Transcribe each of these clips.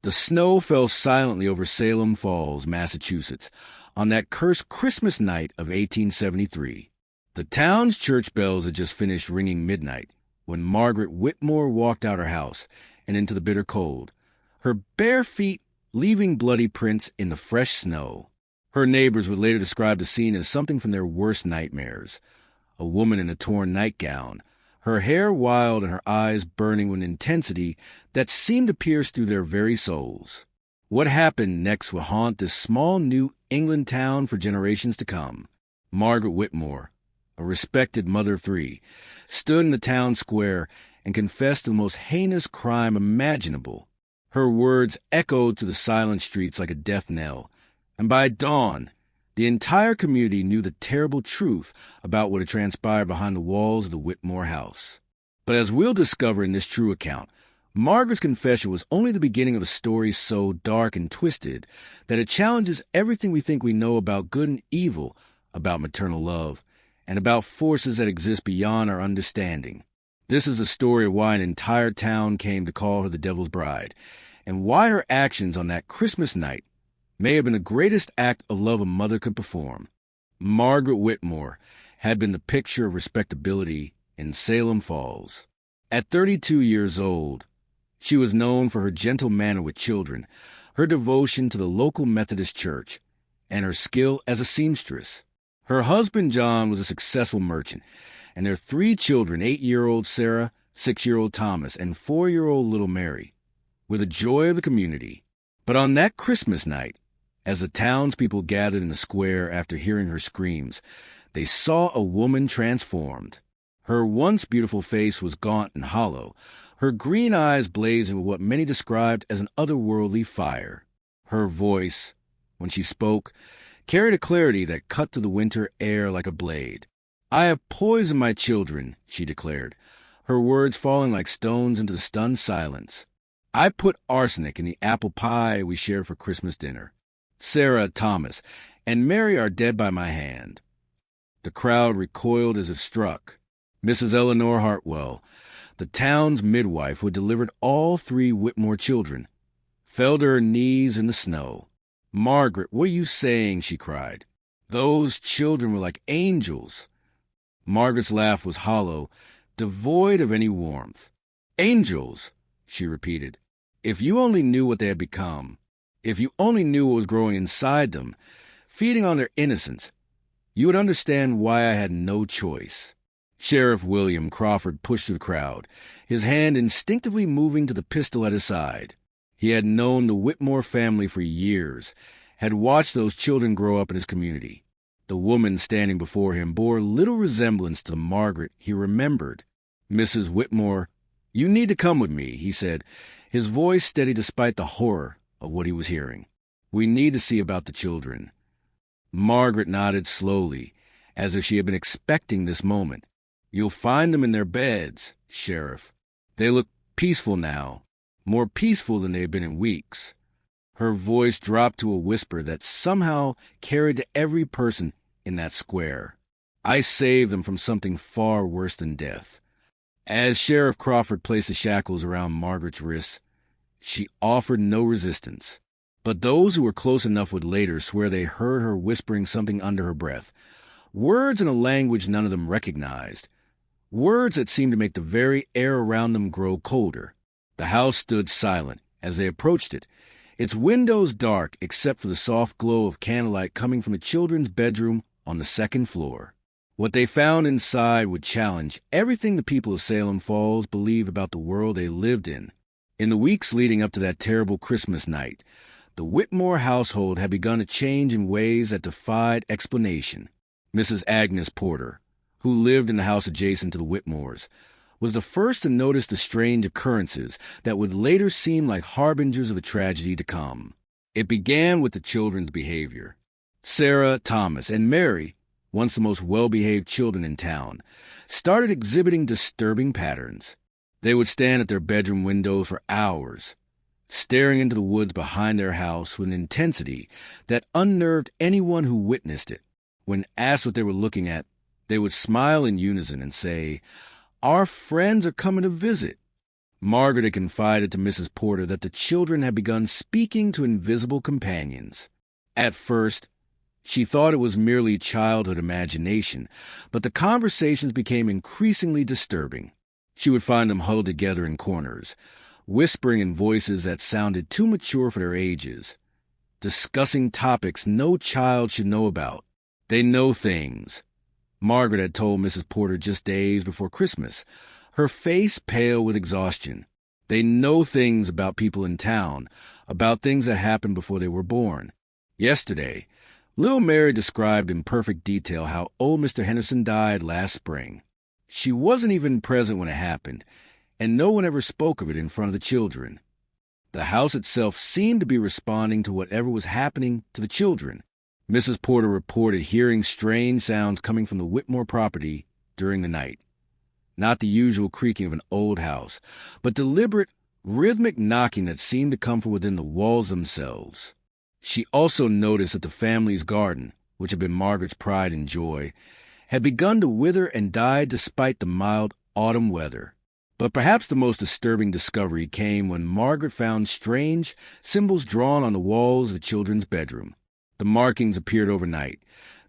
The snow fell silently over Salem Falls, Massachusetts, on that cursed Christmas night of 1873. The town's church bells had just finished ringing midnight when Margaret Whitmore walked out her house and into the bitter cold, her bare feet leaving bloody prints in the fresh snow. Her neighbors would later describe the scene as something from their worst nightmares. A woman in a torn nightgown, her hair wild and her eyes burning with an intensity that seemed to pierce through their very souls. What happened next would haunt this small New England town for generations to come. Margaret Whitmore, a respected mother of three, stood in the town square and confessed to the most heinous crime imaginable. Her words echoed through the silent streets like a death knell, and by dawn, the entire community knew the terrible truth about what had transpired behind the walls of the Whitmore house. But as we'll discover in this true account, Margaret's confession was only the beginning of a story so dark and twisted that it challenges everything we think we know about good and evil, about maternal love, and about forces that exist beyond our understanding. This is a story of why an entire town came to call her the Devil's Bride, and why her actions on that Christmas night may have been the greatest act of love a mother could perform. Margaret Whitmore had been the picture of respectability in Salem Falls. At 32 years old, she was known for her gentle manner with children, her devotion to the local Methodist church, and her skill as a seamstress. Her husband, John, was a successful merchant, and their 3 children, 8-year-old Sarah, 6-year-old Thomas, and 4-year-old little Mary, were the joy of the community. But on that Christmas night, as the townspeople gathered in the square after hearing her screams, they saw a woman transformed. Her once beautiful face was gaunt and hollow, her green eyes blazing with what many described as an otherworldly fire. Her voice, when she spoke, carried a clarity that cut through the winter air like a blade. "I have poisoned my children," she declared, her words falling like stones into the stunned silence. "I put arsenic in the apple pie we shared for Christmas dinner. Sarah, Thomas, and Mary are dead by my hand." The crowd recoiled as if struck. Mrs. Eleanor Hartwell, the town's midwife who had delivered all 3 Whitmore children, fell to her knees in the snow. "Margaret, what are you saying?" she cried. "Those children were like angels." Margaret's laugh was hollow, devoid of any warmth. "Angels," she repeated. "If you only knew what they had become, if you only knew what was growing inside them, feeding on their innocence, you would understand why I had no choice." Sheriff William Crawford pushed through the crowd, his hand instinctively moving to the pistol at his side. He had known the Whitmore family for years, had watched those children grow up in his community. The woman standing before him bore little resemblance to the Margaret he remembered. "Mrs. Whitmore, you need to come with me," he said, his voice steady despite the horror of what he was hearing. "We need to see about the children." Margaret nodded slowly, as if she had been expecting this moment. "You'll find them in their beds, Sheriff. They look peaceful now, more peaceful than they had been in weeks." Her voice dropped to a whisper that somehow carried to every person in that square. "I saved them from something far worse than death." As Sheriff Crawford placed the shackles around Margaret's wrists, she offered no resistance. But those who were close enough would later swear they heard her whispering something under her breath, words in a language none of them recognized, words that seemed to make the very air around them grow colder. The house stood silent as they approached it, its windows dark except for the soft glow of candlelight coming from the children's bedroom on the 2nd floor. What they found inside would challenge everything the people of Salem Falls believed about the world they lived in. In the weeks leading up to that terrible Christmas night, the Whitmore household had begun to change in ways that defied explanation. Mrs. Agnes Porter, who lived in the house adjacent to the Whitmores, was the first to notice the strange occurrences that would later seem like harbingers of a tragedy to come. It began with the children's behavior. Sarah, Thomas, and Mary, once the most well-behaved children in town, started exhibiting disturbing patterns. They would stand at their bedroom windows for hours, staring into the woods behind their house with an intensity that unnerved anyone who witnessed it. When asked what they were looking at, they would smile in unison and say, "Our friends are coming to visit." Margaret had confided to Mrs. Porter that the children had begun speaking to invisible companions. At first, she thought it was merely childhood imagination, but the conversations became increasingly disturbing. She would find them huddled together in corners, whispering in voices that sounded too mature for their ages, discussing topics no child should know about. They know things, Margaret had told Mrs. Porter just days before Christmas, her face pale with exhaustion. They know things about people in town, about things that happened before they were born. Yesterday, little Mary described in perfect detail how old Mr. Henderson died last spring. She wasn't even present when it happened, and no one ever spoke of it in front of the children. The house itself seemed to be responding to whatever was happening to the children. Mrs. Porter reported hearing strange sounds coming from the Whitmore property during the night. Not the usual creaking of an old house, but deliberate, rhythmic knocking that seemed to come from within the walls themselves. She also noticed that the family's garden, which had been Margaret's pride and joy, had begun to wither and die despite the mild autumn weather. But perhaps the most disturbing discovery came when Margaret found strange symbols drawn on the walls of the children's bedroom. The markings appeared overnight,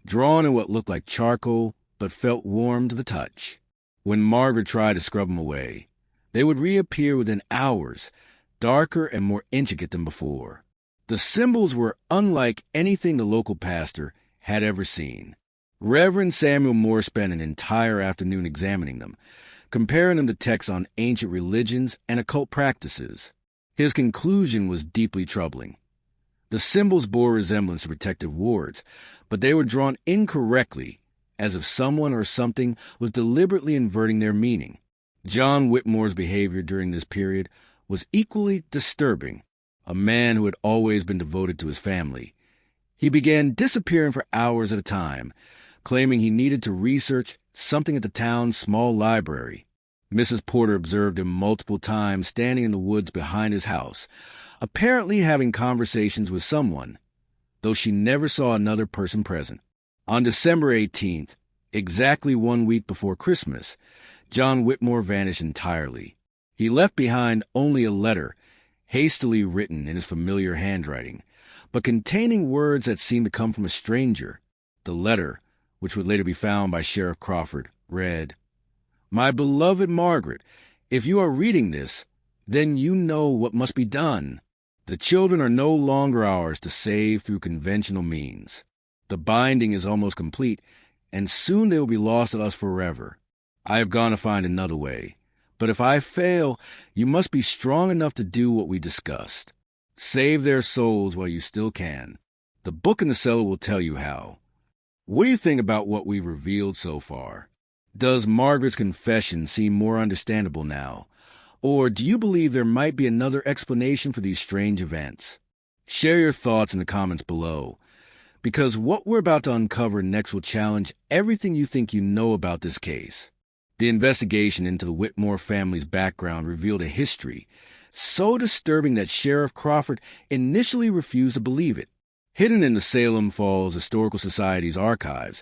drawn in what looked like charcoal but felt warm to the touch. When Margaret tried to scrub them away, they would reappear within hours, darker and more intricate than before. The symbols were unlike anything the local pastor had ever seen. Reverend Samuel Moore spent an entire afternoon examining them, comparing them to texts on ancient religions and occult practices. His conclusion was deeply troubling. The symbols bore resemblance to protective wards, but they were drawn incorrectly, as if someone or something was deliberately inverting their meaning. John Whitmore's behavior during this period was equally disturbing. A man who had always been devoted to his family, he began disappearing for hours at a time, claiming he needed to research something at the town's small library. Mrs. Porter observed him multiple times standing in the woods behind his house, apparently having conversations with someone, though she never saw another person present. On December 18th, exactly 1 week before Christmas, John Whitmore vanished entirely. He left behind only a letter, hastily written in his familiar handwriting, but containing words that seemed to come from a stranger. The letter, which would later be found by Sheriff Crawford, read, "My beloved Margaret, if you are reading this, then you know what must be done. The children are no longer ours to save through conventional means. The binding is almost complete, and soon they will be lost to us forever. I have gone to find another way, but if I fail, you must be strong enough to do what we discussed. Save their souls while you still can. The book in the cellar will tell you how. What do you think about what we've revealed so far? Does Margaret's confession seem more understandable now? Or do you believe there might be another explanation for these strange events? Share your thoughts in the comments below, because what we're about to uncover next will challenge everything you think you know about this case. The investigation into the Whitmore family's background revealed a history so disturbing that Sheriff Crawford initially refused to believe it. Hidden in the Salem Falls Historical Society's archives,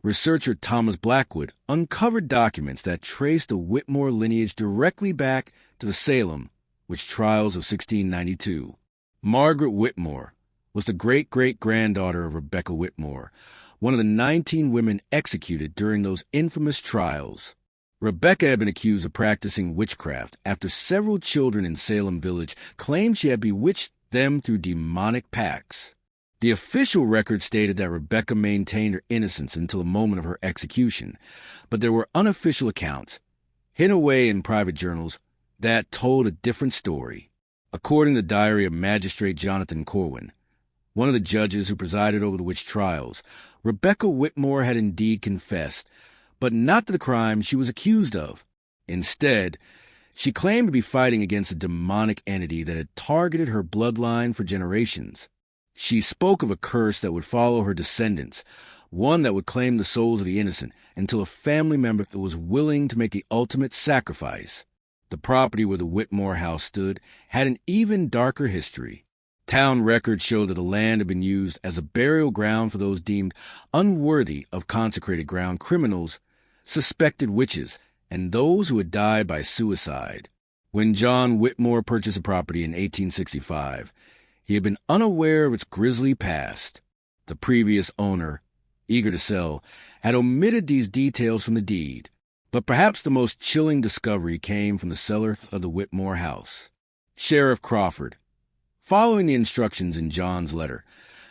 researcher Thomas Blackwood uncovered documents that traced the Whitmore lineage directly back to the Salem witch trials of 1692. Margaret Whitmore was the great-great-granddaughter of Rebecca Whitmore, one of the 19 women executed during those infamous trials. Rebecca had been accused of practicing witchcraft after several children in Salem Village claimed she had bewitched them through demonic pacts. The official record stated that Rebecca maintained her innocence until the moment of her execution, but there were unofficial accounts, hidden away in private journals, that told a different story. According to the diary of Magistrate Jonathan Corwin, one of the judges who presided over the witch trials, Rebecca Whitmore had indeed confessed, but not to the crime she was accused of. Instead, she claimed to be fighting against a demonic entity that had targeted her bloodline for generations. She spoke of a curse that would follow her descendants, one that would claim the souls of the innocent until a family member was willing to make the ultimate sacrifice. The property where the Whitmore house stood had an even darker history. Town records showed that the land had been used as a burial ground for those deemed unworthy of consecrated ground, criminals, suspected witches, and those who had died by suicide. When John Whitmore purchased the property in 1865, he had been unaware of its grisly past. The previous owner, eager to sell, had omitted these details from the deed. But perhaps the most chilling discovery came from the seller of the Whitmore house. Sheriff Crawford, following the instructions in John's letter,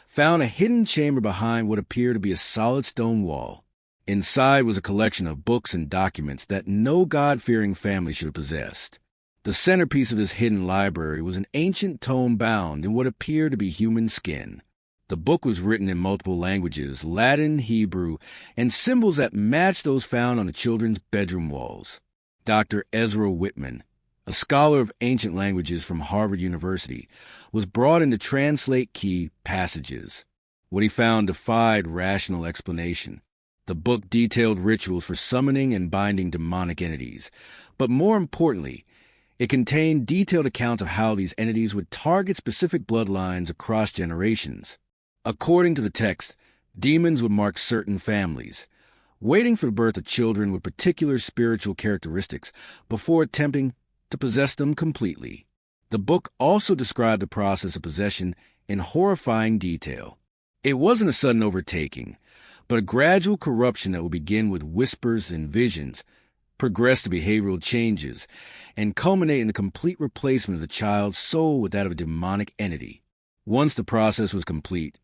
found a hidden chamber behind what appeared to be a solid stone wall. Inside was a collection of books and documents that no God-fearing family should have possessed. The centerpiece of this hidden library was an ancient tome bound in what appeared to be human skin. The book was written in multiple languages, Latin, Hebrew, and symbols that matched those found on the children's bedroom walls. Dr. Ezra Whitman, a scholar of ancient languages from Harvard University, was brought in to translate key passages. What he found defied rational explanation. The book detailed rituals for summoning and binding demonic entities, but more importantly, it contained detailed accounts of how these entities would target specific bloodlines across generations. According to the text, demons would mark certain families, waiting for the birth of children with particular spiritual characteristics before attempting to possess them completely. The book also described the process of possession in horrifying detail. It wasn't a sudden overtaking, but a gradual corruption that would begin with whispers and visions, progress to behavioral changes, and culminate in the complete replacement of the child's soul with that of a demonic entity. Once the process was complete,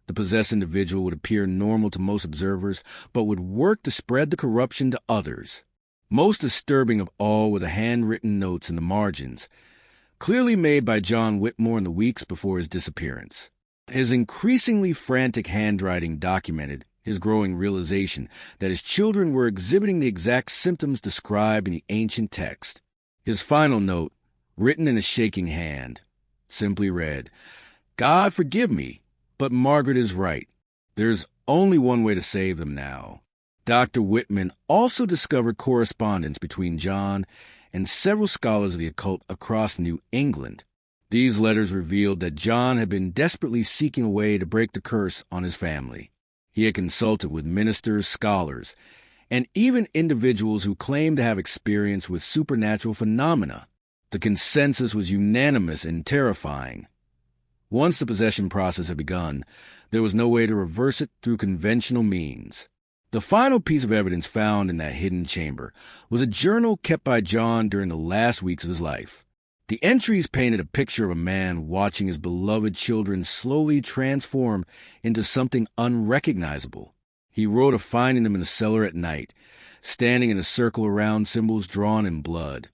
the possessed individual would appear normal to most observers, but would work to spread the corruption to others. Most disturbing of all were the handwritten notes in the margins, clearly made by John Whitmore in the weeks before his disappearance. His increasingly frantic handwriting documented his growing realization that his children were exhibiting the exact symptoms described in the ancient text. His final note, written in a shaking hand, simply read, "God forgive me, but Margaret is right. There's only one way to save them now." Dr. Whitman also discovered correspondence between John and several scholars of the occult across New England. These letters revealed that John had been desperately seeking a way to break the curse on his family. He had consulted with ministers, scholars, and even individuals who claimed to have experience with supernatural phenomena. The consensus was unanimous and terrifying. Once the possession process had begun, there was no way to reverse it through conventional means. The final piece of evidence found in that hidden chamber was a journal kept by John during the last weeks of his life. The entries painted a picture of a man watching his beloved children slowly transform into something unrecognizable. He wrote of finding them in the cellar at night, standing in a circle around symbols drawn in blood,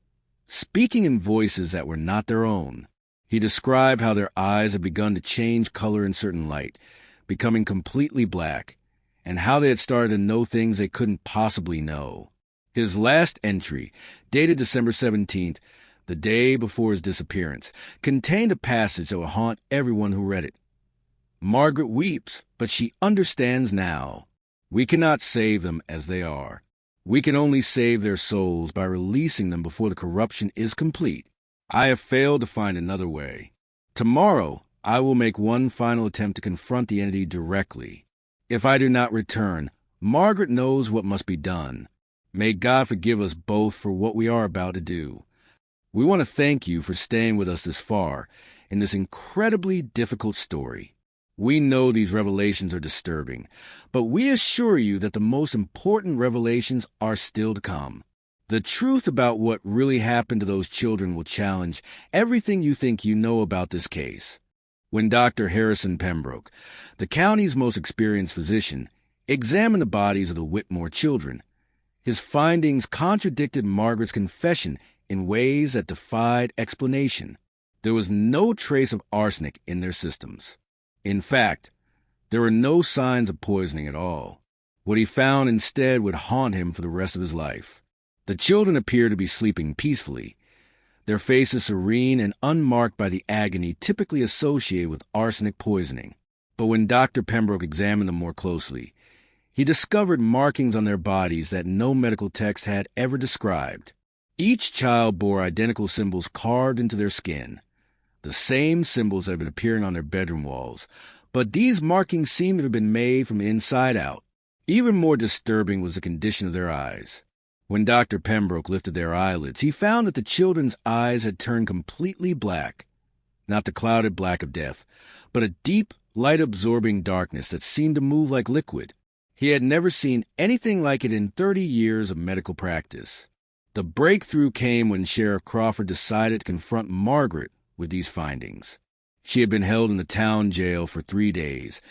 speaking in voices that were not their own. He described how their eyes had begun to change color in certain light, becoming completely black, and how they had started to know things they couldn't possibly know. His last entry, dated December 17th, the day before his disappearance, contained a passage that will haunt everyone who read it. "Margaret weeps, but she understands now. We cannot save them as they are. We can only save their souls by releasing them before the corruption is complete. I have failed to find another way. Tomorrow, I will make one final attempt to confront the entity directly. If I do not return, Margaret knows what must be done. May God forgive us both for what we are about to do. We want to thank you for staying with us this far in this incredibly difficult story. We know these revelations are disturbing, but we assure you that the most important revelations are still to come. The truth about what really happened to those children will challenge everything you think you know about this case." When Dr. Harrison Pembroke, the county's most experienced physician, examined the bodies of the Whitmore children, his findings contradicted Margaret's confession in ways that defied explanation. There was no trace of arsenic in their systems. In fact, there were no signs of poisoning at all. What he found instead would haunt him for the rest of his life. The children appeared to be sleeping peacefully, their faces serene and unmarked by the agony typically associated with arsenic poisoning. But when Dr. Pembroke examined them more closely, he discovered markings on their bodies that no medical text had ever described. Each child bore identical symbols carved into their skin, the same symbols that had been appearing on their bedroom walls, but these markings seemed to have been made from the inside out. Even more disturbing was the condition of their eyes. When Dr. Pembroke lifted their eyelids, he found that the children's eyes had turned completely black. Not the clouded black of death, but a deep, light-absorbing darkness that seemed to move like liquid. He had never seen anything like it in 30 years of medical practice. The breakthrough came when Sheriff Crawford decided to confront Margaret with these findings. She had been held in the town jail for 3 days,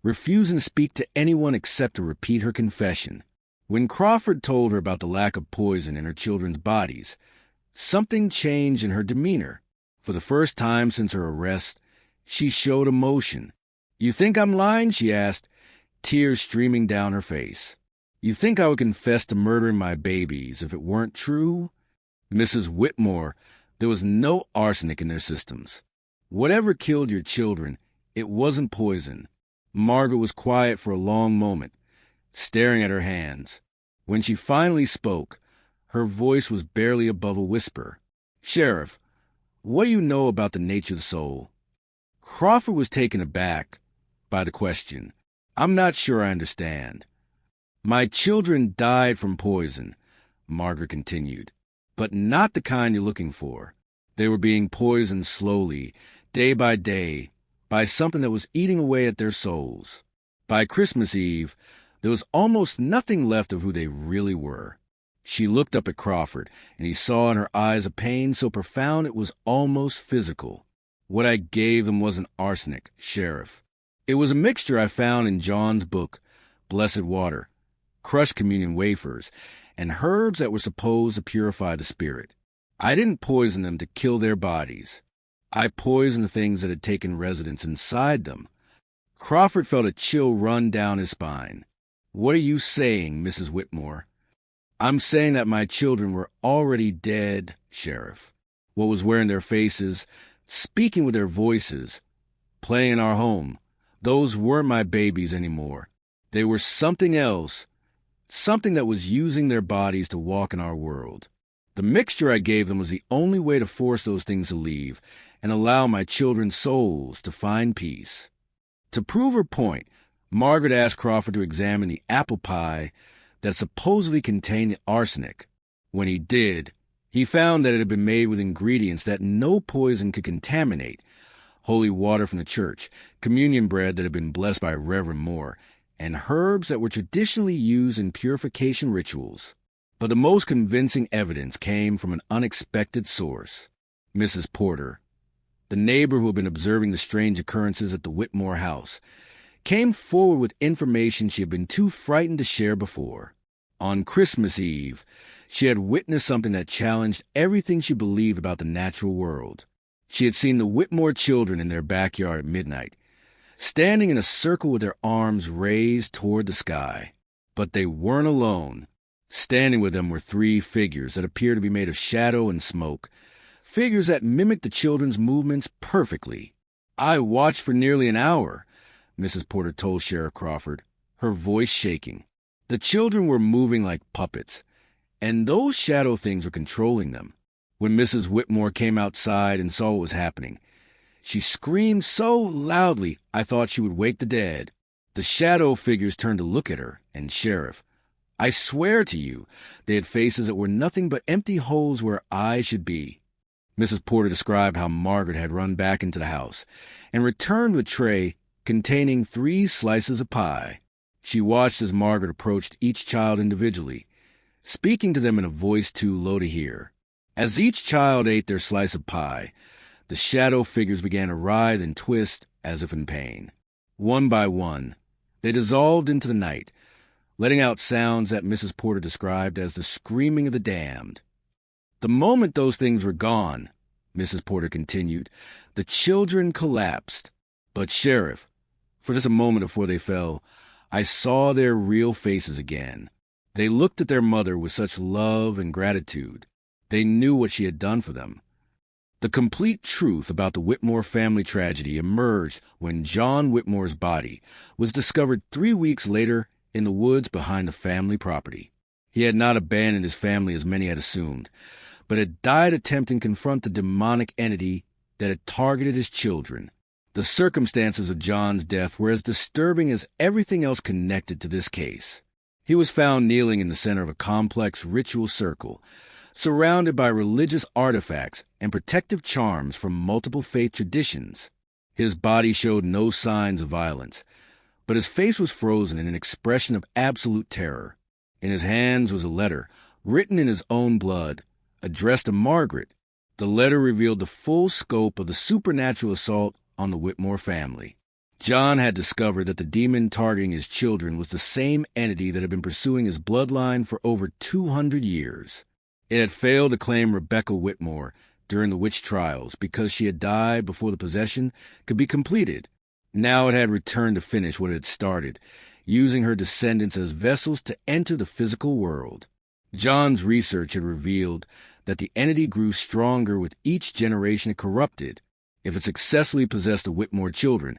refusing to speak to anyone except to repeat her confession. When Crawford told her about the lack of poison in her children's bodies, something changed in her demeanor. For the first time since her arrest, she showed emotion. "You think I'm lying?" she asked, tears streaming down her face. "You think I would confess to murdering my babies if it weren't true?" "Mrs. Whitmore, there was no arsenic in their systems. Whatever killed your children, it wasn't poison." Margaret was quiet for a long moment, staring at her hands. When she finally spoke, her voice was barely above a whisper. "Sheriff, what do you know about the nature of the soul?" Crawford was taken aback by the question. "I'm not sure I understand." "My children died from poison," Margaret continued, "but not the kind you're looking for. They were being poisoned slowly, day by day, by something that was eating away at their souls. By Christmas Eve, there was almost nothing left of who they really were." She looked up at Crawford, and he saw in her eyes a pain so profound it was almost physical. "What I gave them wasn't arsenic, Sheriff. It was a mixture I found in John's book, Blessed Water, crushed communion wafers, and herbs that were supposed to purify the spirit. I didn't poison them to kill their bodies. I poisoned the things that had taken residence inside them." Crawford felt a chill run down his spine. "What are you saying, Mrs. Whitmore?" "I'm saying that my children were already dead, Sheriff. What was wearing their faces, speaking with their voices, playing in our home, those weren't my babies anymore. They were something else, something that was using their bodies to walk in our world. The mixture I gave them was the only way to force those things to leave and allow my children's souls to find peace." To prove her point, Margaret asked Crawford to examine the apple pie that supposedly contained arsenic. When he did, he found that it had been made with ingredients that no poison could contaminate: holy water from the church, communion bread that had been blessed by Reverend Moore, and herbs that were traditionally used in purification rituals. But the most convincing evidence came from an unexpected source. Mrs. Porter, the neighbor who had been observing the strange occurrences at the Whitmore house, came forward with information she had been too frightened to share before. On Christmas Eve, she had witnessed something that challenged everything she believed about the natural world. She had seen the Whitmore children in their backyard at midnight, standing in a circle with their arms raised toward the sky. But they weren't alone. Standing with them were 3 figures that appeared to be made of shadow and smoke, figures that mimicked the children's movements perfectly. "I watched for nearly an hour," Mrs. Porter told Sheriff Crawford, her voice shaking. "The children were moving like puppets, and those shadow things were controlling them. When Mrs. Whitmore came outside and saw what was happening, she screamed so loudly I thought she would wake the dead. The shadow figures turned to look at her, and Sheriff, I swear to you, they had faces that were nothing but empty holes where eyes should be." Mrs. Porter described how Margaret had run back into the house and returned with a tray containing 3 slices of pie. She watched as Margaret approached each child individually, speaking to them in a voice too low to hear. As each child ate their slice of pie, the shadow figures began to writhe and twist as if in pain. One by one, they dissolved into the night, letting out sounds that Mrs. Porter described as the screaming of the damned. "The moment those things were gone," Mrs. Porter continued, "the children collapsed. But, Sheriff, for just a moment before they fell, I saw their real faces again. They looked at their mother with such love and gratitude. They knew what she had done for them." The complete truth about the Whitmore family tragedy emerged when John Whitmore's body was discovered 3 weeks later in the woods behind the family property. He had not abandoned his family as many had assumed, but had died attempting to confront the demonic entity that had targeted his children. The circumstances of John's death were as disturbing as everything else connected to this case. He was found kneeling in the center of a complex ritual circle, surrounded by religious artifacts and protective charms from multiple faith traditions. His body showed no signs of violence, but his face was frozen in an expression of absolute terror. In his hands was a letter, written in his own blood, addressed to Margaret. The letter revealed the full scope of the supernatural assault on the Whitmore family. John had discovered that the demon targeting his children was the same entity that had been pursuing his bloodline for over 200 years. It had failed to claim Rebecca Whitmore during the witch trials because she had died before the possession could be completed. Now it had returned to finish what it had started, using her descendants as vessels to enter the physical world. John's research had revealed that the entity grew stronger with each generation it corrupted. If it successfully possessed the Whitmore children,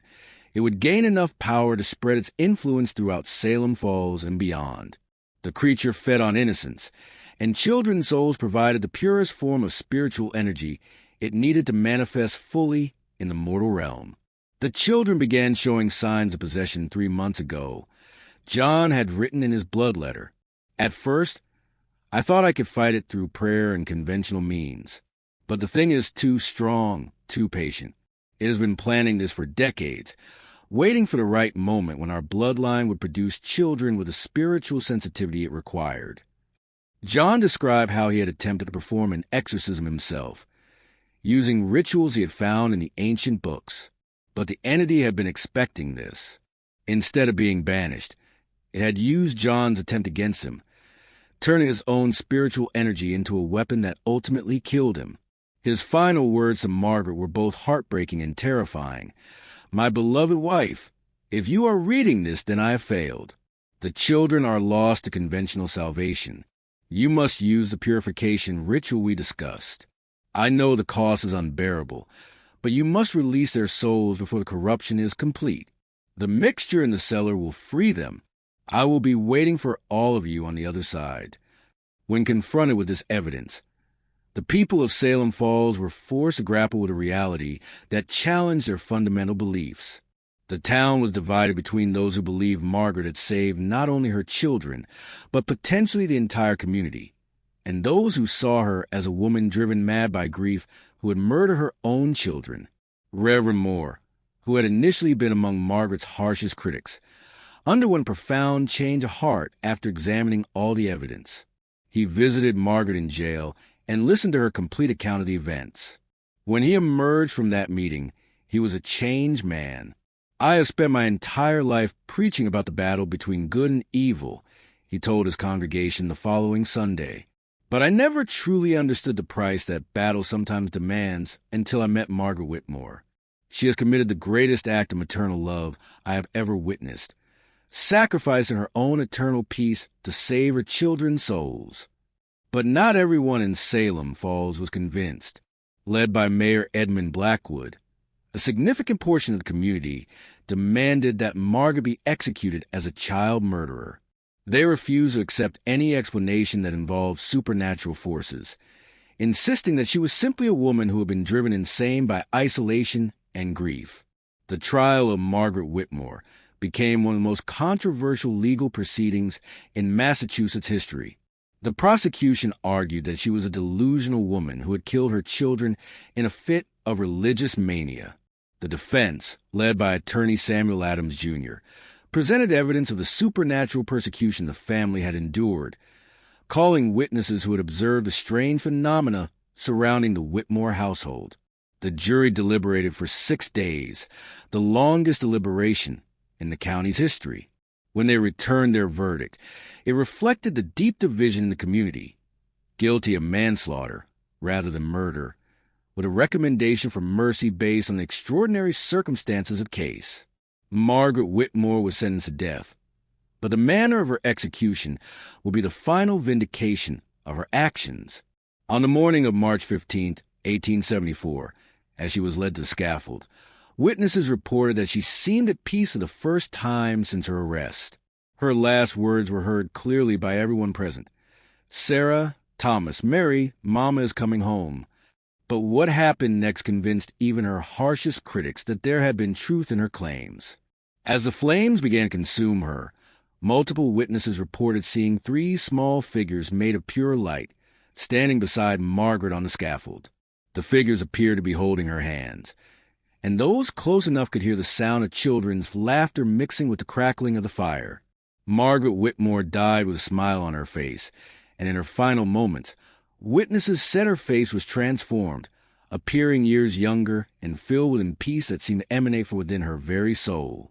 it would gain enough power to spread its influence throughout Salem Falls and beyond. The creature fed on innocence, and children's souls provided the purest form of spiritual energy it needed to manifest fully in the mortal realm. The children began showing signs of possession 3 months ago. John had written in his blood letter, "At first, I thought I could fight it through prayer and conventional means. But the thing is too strong, too patient. It has been planning this for decades, waiting for the right moment when our bloodline would produce children with the spiritual sensitivity it required." John described how he had attempted to perform an exorcism himself, using rituals he had found in the ancient books. But the entity had been expecting this. Instead of being banished, it had used John's attempt against him, turning his own spiritual energy into a weapon that ultimately killed him. His final words to Margaret were both heartbreaking and terrifying. "My beloved wife, if you are reading this, then I have failed. The children are lost to conventional salvation. You must use the purification ritual we discussed. I know the cost is unbearable, but you must release their souls before the corruption is complete. The mixture in the cellar will free them. I will be waiting for all of you on the other side." When confronted with this evidence, the people of Salem Falls were forced to grapple with a reality that challenged their fundamental beliefs. The town was divided between those who believed Margaret had saved not only her children, but potentially the entire community, and those who saw her as a woman driven mad by grief who had murdered her own children. Reverend Moore, who had initially been among Margaret's harshest critics, underwent a profound change of heart after examining all the evidence. He visited Margaret in jail and listened to her complete account of the events. When he emerged from that meeting, he was a changed man. "I have spent my entire life preaching about the battle between good and evil," he told his congregation the following Sunday. "But I never truly understood the price that battle sometimes demands until I met Margaret Whitmore. She has committed the greatest act of maternal love I have ever witnessed, sacrificing her own eternal peace to save her children's souls." But not everyone in Salem Falls was convinced. Led by Mayor Edmund Blackwood, a significant portion of the community demanded that Margaret be executed as a child murderer. They refused to accept any explanation that involved supernatural forces, insisting that she was simply a woman who had been driven insane by isolation and grief. The trial of Margaret Whitmore became one of the most controversial legal proceedings in Massachusetts history. The prosecution argued that she was a delusional woman who had killed her children in a fit of religious mania. The defense, led by attorney Samuel Adams, Jr., presented evidence of the supernatural persecution the family had endured, calling witnesses who had observed the strange phenomena surrounding the Whitmore household. The jury deliberated for 6 days, the longest deliberation in the county's history. When they returned their verdict, it reflected the deep division in the community, guilty of manslaughter rather than murder, with a recommendation for mercy based on the extraordinary circumstances of the case. Margaret Whitmore was sentenced to death, but the manner of her execution will be the final vindication of her actions. On the morning of March 15, 1874, as she was led to the scaffold, witnesses reported that she seemed at peace for the first time since her arrest. Her last words were heard clearly by everyone present. "Sarah, Thomas, Mary, Mama is coming home." But what happened next convinced even her harshest critics that there had been truth in her claims. As the flames began to consume her, Multiple witnesses reported seeing 3 small figures made of pure light standing beside Margaret on the scaffold. The figures appeared to be holding her hands, and those close enough could hear the sound of children's laughter mixing with the crackling of the fire. Margaret Whitmore died with a smile on her face, and in her final moments, witnesses said her face was transformed, appearing years younger and filled with a peace that seemed to emanate from within her very soul.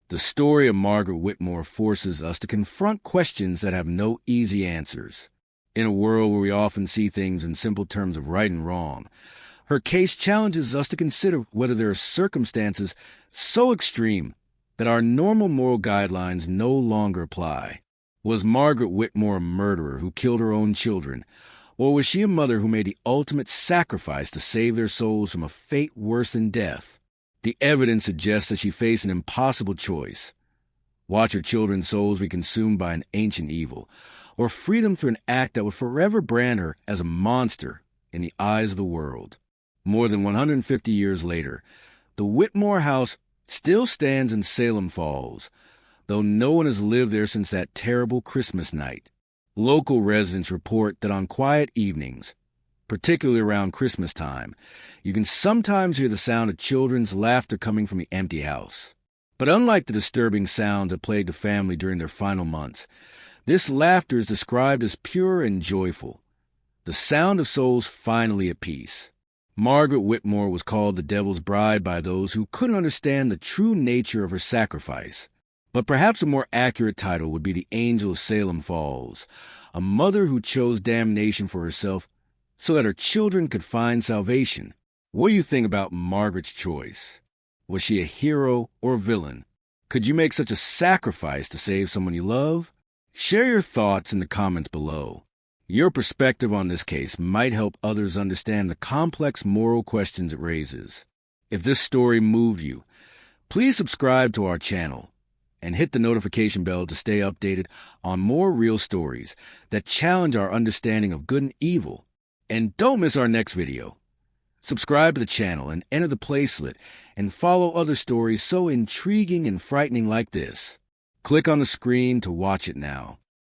The story of Margaret Whitmore forces us to confront questions that have no easy answers. In a world where we often see things in simple terms of right and wrong, her case challenges us to consider whether there are circumstances so extreme that our normal moral guidelines no longer apply. Was Margaret Whitmore a murderer who killed her own children, or was she a mother who made the ultimate sacrifice to save their souls from a fate worse than death? The evidence suggests that she faced an impossible choice: watch her children's souls be consumed by an ancient evil, or freedom through an act that would forever brand her as a monster in the eyes of the world. More than 150 years later, the Whitmore house still stands in Salem Falls, though no one has lived there since that terrible Christmas night. Local residents report that on quiet evenings, particularly around Christmas time, you can sometimes hear the sound of children's laughter coming from the empty house. But unlike the disturbing sounds that plagued the family during their final months, this laughter is described as pure and joyful, the sound of souls finally at peace. Margaret Whitmore was called the Devil's Bride by those who couldn't understand the true nature of her sacrifice. But perhaps a more accurate title would be the Angel of Salem Falls, a mother who chose damnation for herself so that her children could find salvation. What do you think about Margaret's choice? Was she a hero or a villain? Could you make such a sacrifice to save someone you love? Share your thoughts in the comments below. Your perspective on this case might help others understand the complex moral questions it raises. If this story moved you, please subscribe to our channel and hit the notification bell to stay updated on more real stories that challenge our understanding of good and evil. And don't miss our next video. Subscribe to the channel and enter the placelet and follow other stories so intriguing and frightening like this. Click on the screen to watch it now.